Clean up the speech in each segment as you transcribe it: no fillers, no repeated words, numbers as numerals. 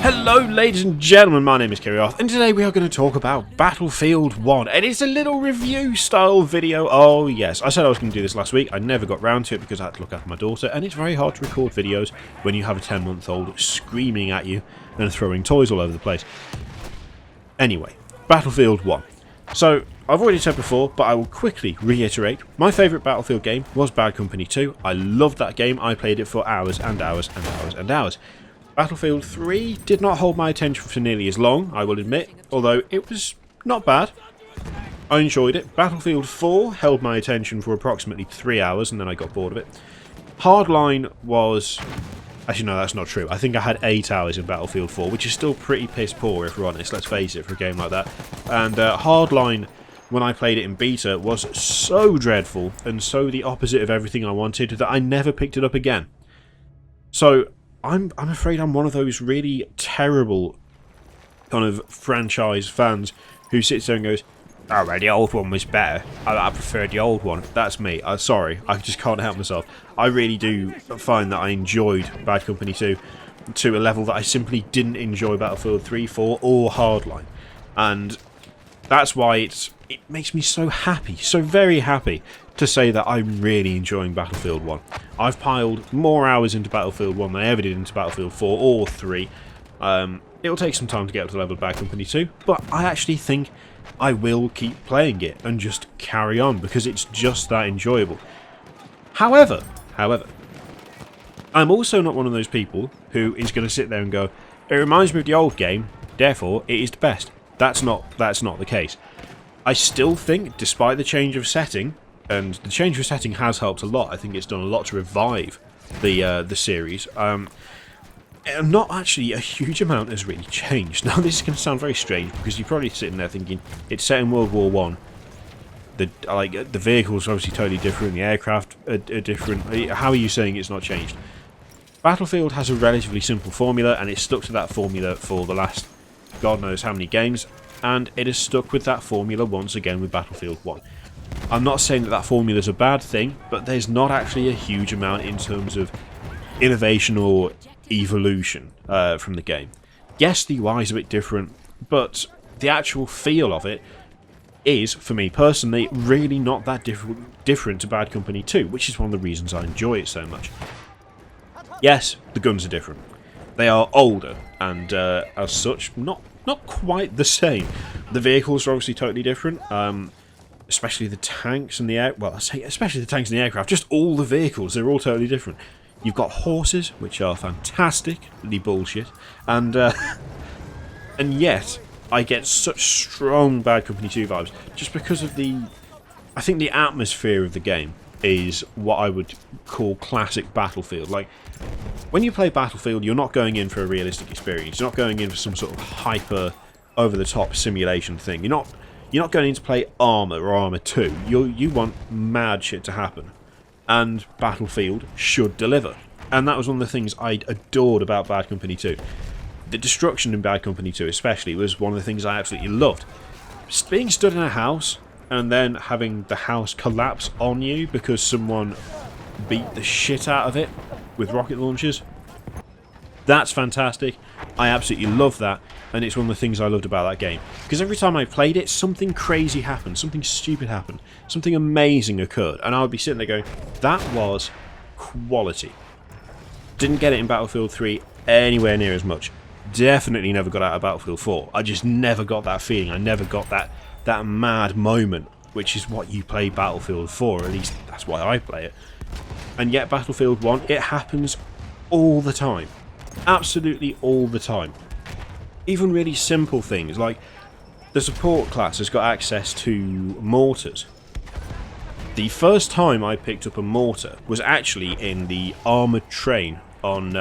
Hello ladies and gentlemen, my name is KITCHENER'S and today we are going to talk about Battlefield 1 and it's a little review style video. Oh yes, I said I was going to do this last week, I never got round to it because I had to look after my daughter and it's very hard to record videos when you have a 10-month-old screaming at you and throwing toys all over the place. Anyway, Battlefield 1. So, I've already said before, but I will quickly reiterate, my favourite Battlefield game was Bad Company 2. I loved that game, I played it for hours and hours and hours and hours. Battlefield 3 did not hold my attention for nearly as long, I will admit, although it was not bad. I enjoyed it. Battlefield 4 held my attention for approximately 3 hours and then I got bored of it. Hardline was... Actually no, that's not true. I think I had 8 hours in Battlefield 4, which is still pretty piss poor if we're honest, let's face it, for a game like that. And Hardline, when I played it in beta, was so dreadful and so the opposite of everything I wanted that I never picked it up again. So... I'm afraid I'm one of those really terrible kind of franchise fans who sits there and goes, oh, well, the old one was better. I prefer the old one. That's me. Sorry, I just can't help myself. I really do find that I enjoyed Bad Company 2 to a level that I simply didn't enjoy Battlefield 3, 4 or Hardline. And that's why it makes me so happy, so very happy to say that I'm really enjoying Battlefield 1. I've piled more hours into Battlefield 1 than I ever did into Battlefield 4 or 3. It'll take some time to get up to the level of Bad Company 2, but I actually think I will keep playing it and just carry on because it's just that enjoyable. However, I'm also not one of those people who is going to sit there and go, it reminds me of the old game, therefore it is the best. That's not the case. I still think, despite the change of setting, and the change of setting has helped a lot. I think it's done a lot to revive the series. Not actually a huge amount has really changed. Now this is going to sound very strange because you're probably sitting there thinking it's set in World War One. The vehicles are obviously totally different. The aircraft are different. How are you saying it's not changed? Battlefield has a relatively simple formula, and it's stuck to that formula for the last God knows how many games, and it has stuck with that formula once again with Battlefield 1. I'm not saying that formula is a bad thing, but there's not actually a huge amount in terms of innovation or evolution from the game. Yes, the UI is a bit different, but the actual feel of it is, for me personally, really not that different to Bad Company 2, which is one of the reasons I enjoy it so much. Yes, the guns are different. They are older, and as such, not quite the same. The vehicles are obviously totally different. Especially the tanks and the especially the tanks and the aircraft, just all the vehicles, they're all totally different. You've got horses, which are fantastically bullshit, and yet I get such strong Bad Company 2 vibes, just because of I think the atmosphere of the game is what I would call classic Battlefield. Like, when you play Battlefield, you're not going in for a realistic experience, you're not going in for some sort of hyper, over-the-top simulation thing, You're not going in to play Arma or Arma 2. You want mad shit to happen. And Battlefield should deliver. And that was one of the things I adored about Bad Company 2. The destruction in Bad Company 2 especially was one of the things I absolutely loved. Being stood in a house and then having the house collapse on you because someone beat the shit out of it with rocket launchers. That's fantastic. I absolutely love that, and it's one of the things I loved about that game. Because every time I played it, something crazy happened, something stupid happened, something amazing occurred, and I would be sitting there going, that was quality. Didn't get it in Battlefield 3 anywhere near as much. Definitely never got out of Battlefield 4. I just never got that feeling. I never got that mad moment, which is what you play Battlefield for, at least that's why I play it. And yet Battlefield 1, it happens all the time. Absolutely all the time. Even really simple things like the support class has got access to mortars. The first time I picked up a mortar was actually in the armoured train on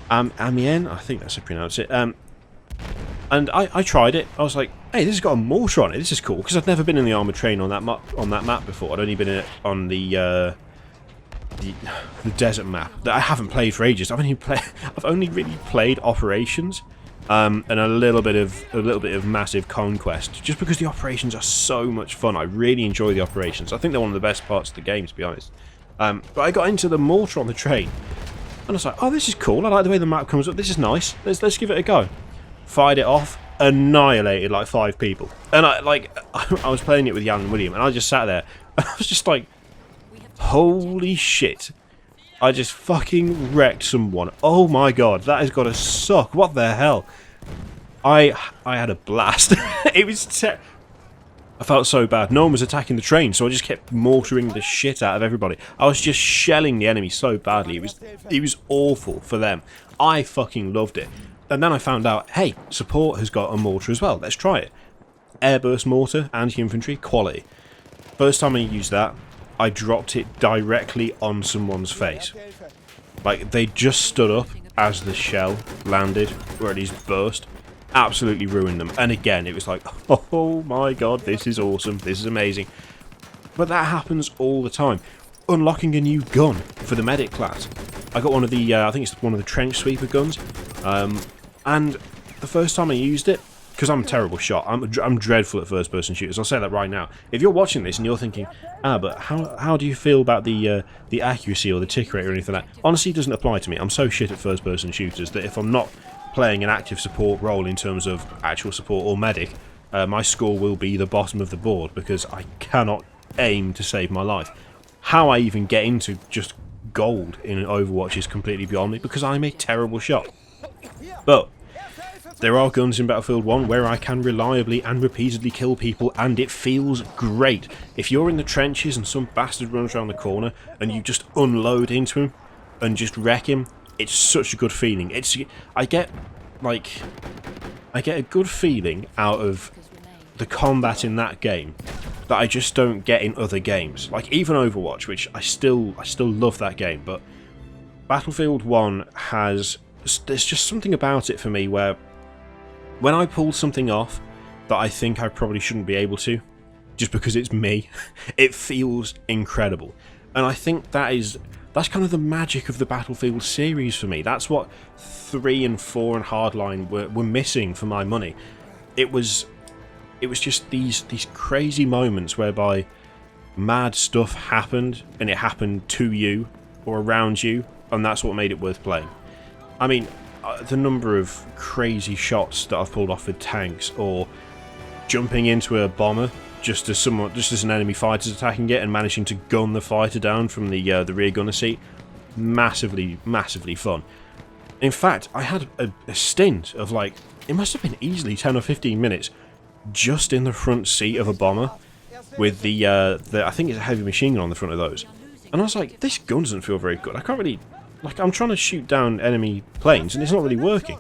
Amiens, I think that's how you pronounce it. And I tried it. I was like, hey, this has got a mortar on it. This is cool, because I've never been in the armoured train on that map before. I'd only been in it on the desert map that I haven't played for ages. I've only really played Operations, and a little bit of Massive Conquest, just because the Operations are so much fun. I really enjoy the Operations. I think they're one of the best parts of the game, to be honest. But I got into the mortar on the train, And I was like, oh, this is cool. I like the way the map comes up. This is nice. Let's give it a go. Fired it off. Annihilated like 5 people. And I was playing it with Jan and William, and I just sat there, and I was just like, holy shit. I just fucking wrecked someone. Oh my god, that has got to suck. What the hell? I had a blast. It was I felt so bad. No one was attacking the train, so I just kept mortaring the shit out of everybody. I was just shelling the enemy so badly. It was awful for them. I fucking loved it. And then I found out, hey, support has got a mortar as well. Let's try it. Airburst mortar, anti-infantry, quality. First time I used that, I dropped it directly on someone's face. Like, they just stood up as the shell landed, or at least burst. Absolutely ruined them. And again, it was like, oh my god, this is awesome. This is amazing. But that happens all the time. Unlocking a new gun for the medic class. I got one of the, I think it's one of the trench sweeper guns. And the first time I used it, because I'm a terrible shot, I'm dreadful at first-person shooters. I'll say that right now. If you're watching this and you're thinking, but how do you feel about the accuracy or the tick rate or anything like that? Honestly, it doesn't apply to me. I'm so shit at first-person shooters that if I'm not playing an active support role in terms of actual support or medic, my score will be the bottom of the board because I cannot aim to save my life. How I even get into just gold in Overwatch is completely beyond me because I'm a terrible shot. But there are guns in Battlefield 1 where I can reliably and repeatedly kill people, and it feels great. If you're in the trenches and some bastard runs around the corner and you just unload into him and just wreck him, it's such a good feeling. I get a good feeling out of the combat in that game that I just don't get in other games. Like even Overwatch, which I still love that game, but Battlefield 1 there's just something about it for me where when I pull something off that I think I probably shouldn't be able to, just because it's me, it feels incredible. And I think that's kind of the magic of the Battlefield series for me. That's what 3 and 4 and Hardline were missing for my money. It was just these crazy moments whereby mad stuff happened, and it happened to you or around you, and that's what made it worth playing. I mean, the number of crazy shots that I've pulled off with tanks, or jumping into a bomber just as an enemy fighter's attacking it and managing to gun the fighter down from the rear gunner seat, massively fun. In fact, I had a stint of like, it must have been easily 10 or 15 minutes just in the front seat of a bomber with the I think it's a heavy machine gun on the front of those, and I was like, this gun doesn't feel very good. I can't really, like, I'm trying to shoot down enemy planes and it's not really working.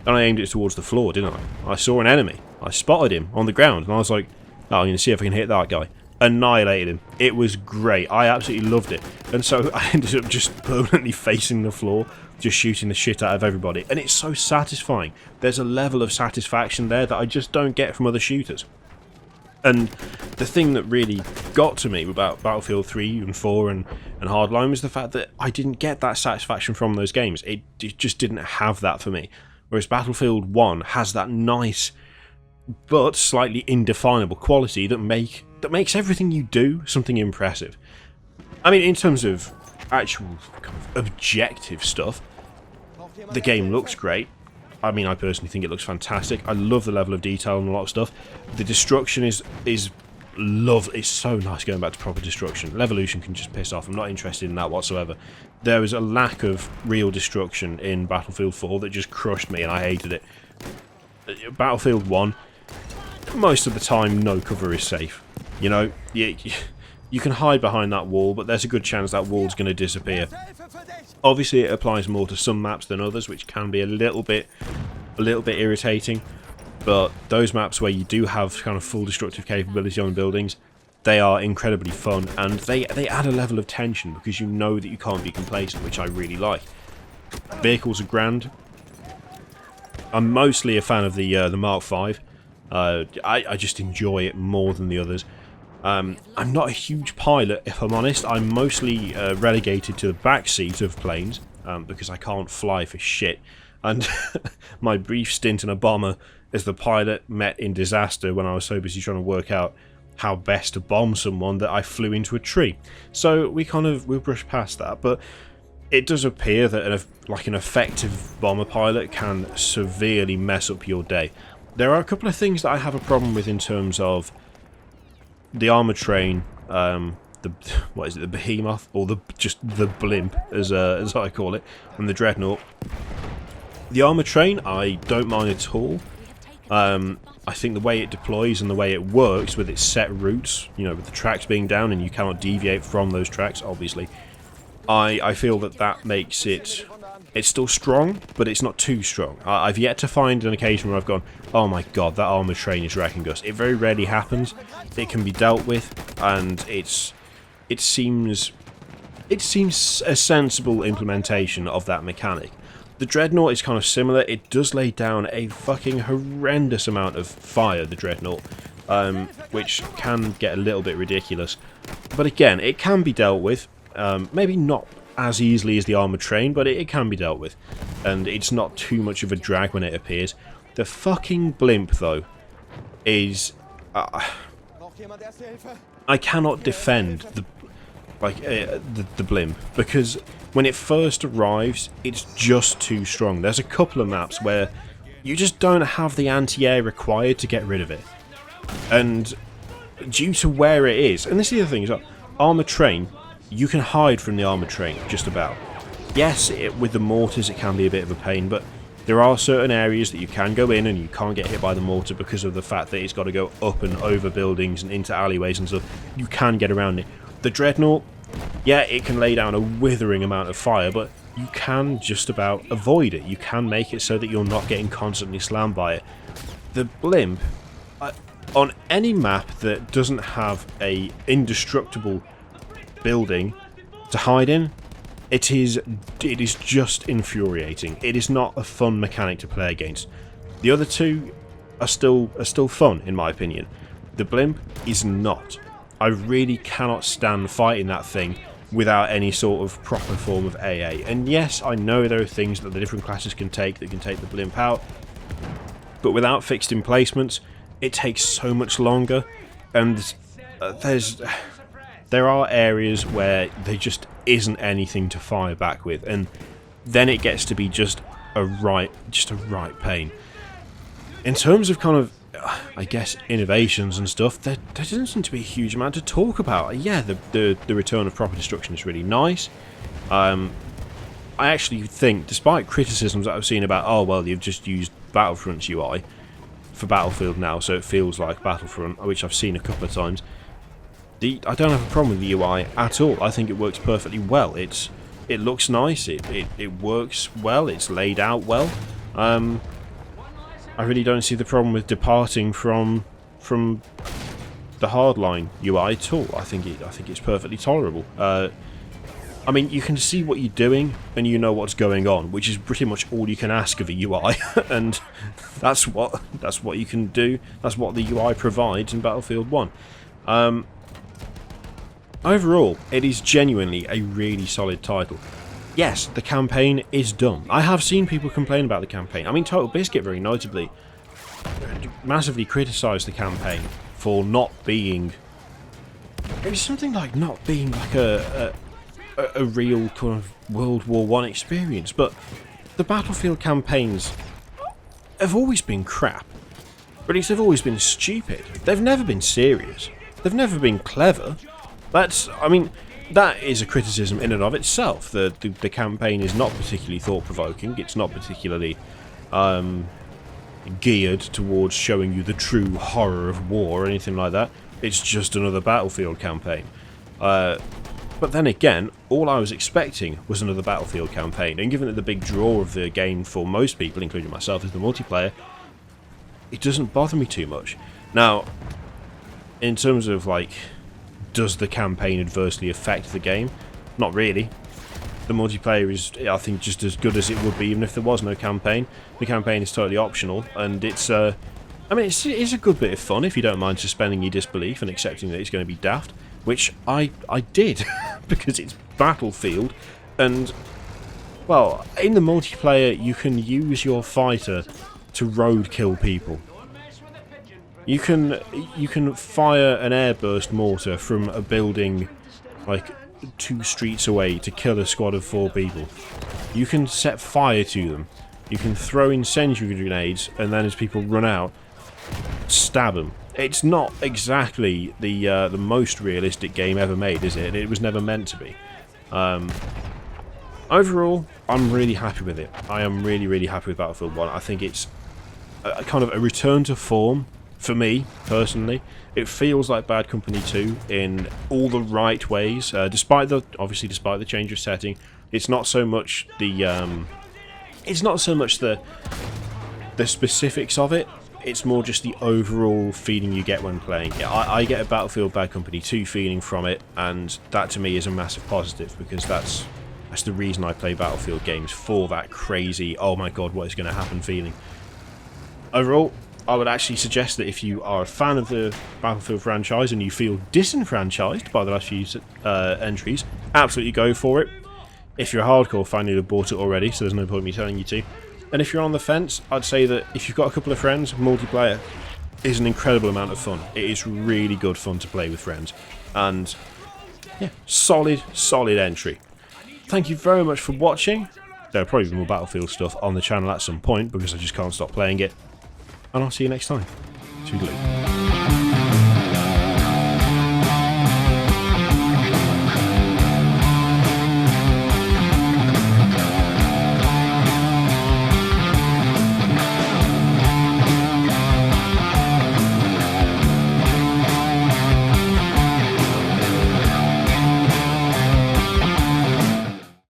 And I aimed it towards the floor, didn't I? I saw an enemy, I spotted him on the ground, and I was like, oh, I'm going to see if I can hit that guy. Annihilated him. It was great. I absolutely loved it. And so I ended up just permanently facing the floor, just shooting the shit out of everybody. And it's so satisfying. There's a level of satisfaction there that I just don't get from other shooters. And the thing that really got to me about Battlefield 3 and 4 and Hardline was the fact that I didn't get that satisfaction from those games. It just didn't have that for me. Whereas Battlefield 1 has that nice but slightly indefinable quality that makes everything you do something impressive. I mean, in terms of actual kind of objective stuff, the game looks great. I mean, I personally think it looks fantastic. I love the level of detail and a lot of stuff. The destruction is lovely. It's so nice going back to proper destruction. Levolution can just piss off. I'm not interested in that whatsoever. There was a lack of real destruction in Battlefield 4 that just crushed me, and I hated it. Battlefield 1, most of the time, no cover is safe. You know, you can hide behind that wall, but there's a good chance that wall's going to disappear. Obviously, it applies more to some maps than others, which can be a little bit irritating. But those maps where you do have kind of full destructive capability on buildings, they are incredibly fun, and they add a level of tension because you know that you can't be complacent, which I really like. Vehicles are grand. I'm mostly a fan of the Mark V. I just enjoy it more than the others. I'm not a huge pilot, if I'm honest. I'm mostly relegated to the back seat of planes because I can't fly for shit. And my brief stint in a bomber as the pilot met in disaster when I was so busy trying to work out how best to bomb someone that I flew into a tree. So we'll brush past that. But it does appear that an effective bomber pilot can severely mess up your day. There are a couple of things that I have a problem with in terms of the armor train, the behemoth, or just the blimp, as I call it, and the dreadnought. The armor train, I don't mind at all. I think the way it deploys and the way it works with its set routes, you know, with the tracks being down and you cannot deviate from those tracks, obviously, I feel that makes it... It's still strong, but it's not too strong. I've yet to find an occasion where I've gone, oh my god, that armoured train is wrecking us. It very rarely happens. It can be dealt with, and it seems a sensible implementation of that mechanic. The Dreadnought is kind of similar. It does lay down a fucking horrendous amount of fire, the Dreadnought, which can get a little bit ridiculous. But again, it can be dealt with. Maybe not as easily as the armoured train, but it can be dealt with. And it's not too much of a drag when it appears. The fucking blimp, though, is... I cannot defend the blimp, because when it first arrives, it's just too strong. There's a couple of maps where you just don't have the anti-air required to get rid of it. And due to where it is, and this is the other thing, is that armoured train, you can hide from the armoured train, just about. Yes, with the mortars it can be a bit of a pain, but there are certain areas that you can go in and you can't get hit by the mortar because of the fact that it's got to go up and over buildings and into alleyways and stuff. You can get around it. The Dreadnought, yeah, it can lay down a withering amount of fire, but you can just about avoid it. You can make it so that you're not getting constantly slammed by it. The blimp, on any map that doesn't have a indestructible building to hide in, it is just infuriating. It is not a fun mechanic to play against. The other two are still fun, in my opinion. The blimp is not. I really cannot stand fighting that thing without any sort of proper form of AA. And yes, I know there are things that the different classes can take that can take the blimp out, but without fixed emplacements, it takes so much longer, and there are areas where there just isn't anything to fire back with, and then it gets to be just a right pain. In terms of kind of, I guess, innovations and stuff, there doesn't seem to be a huge amount to talk about. Yeah, the return of proper destruction is really nice. I actually think, despite criticisms that I've seen about, oh well, you've just used Battlefront's UI for Battlefield now, so it feels like Battlefront, which I've seen a couple of times. I don't have a problem with the UI at all. I think it works perfectly well. It looks nice. It works well. It's laid out well. I really don't see the problem with departing from the hardline UI at all. I think it's perfectly tolerable. I mean, you can see what you're doing and you know what's going on, which is pretty much all you can ask of a UI, and that's what you can do. That's what the UI provides in Battlefield 1. Overall, it is genuinely a really solid title. Yes, the campaign is dumb. I have seen people complain about the campaign. I mean, Total Biscuit, very notably, massively criticised the campaign for not being... It was something like not being like a real kind of World War I experience, but the Battlefield campaigns have always been crap. But they've always been stupid. They've never been serious. They've never been clever. I mean, that is a criticism in and of itself. The campaign is not particularly thought-provoking. It's not particularly geared towards showing you the true horror of war or anything like that. It's just another Battlefield campaign. But then again, all I was expecting was another Battlefield campaign. And given that the big draw of the game for most people, including myself, is the multiplayer, it doesn't bother me too much. Now, in terms of, like, does the campaign adversely affect the game? Not really. The multiplayer is, I think, just as good as it would be even if there was no campaign. The campaign is totally optional, and it's, I mean, it's a good bit of fun if you don't mind suspending your disbelief and accepting that it's going to be daft, which I did, because it's Battlefield, and, well, in the multiplayer you can use your fighter to roadkill people. You can fire an airburst mortar from a building like 2 streets away to kill a squad of 4 people. You can set fire to them. You can throw incendiary grenades, and then as people run out, stab them. It's not exactly the most realistic game ever made, is it? And it was never meant to be. Overall, I'm really happy with it. I am really, really happy with Battlefield 1. I think it's a kind of a return to form for me, personally. It feels like Bad Company 2 in all the right ways, despite the change of setting. It's not so much the specifics of it. It's more just the overall feeling you get when playing it. I get a Battlefield Bad Company 2 feeling from it, and that to me is a massive positive, because that's the reason I play Battlefield games, for that crazy, oh my god, what is going to happen feeling. Overall, I would actually suggest that if you are a fan of the Battlefield franchise and you feel disenfranchised by the last few entries, absolutely go for it. If you're a hardcore fan, you'd have bought it already, so there's no point in me telling you to. And if you're on the fence, I'd say that if you've got a couple of friends, multiplayer is an incredible amount of fun. It is really good fun to play with friends. And yeah, solid entry. Thank you very much for watching. There'll probably be more Battlefield stuff on the channel at some point, because I just can't stop playing it. And I'll see you next time. Toodaloo.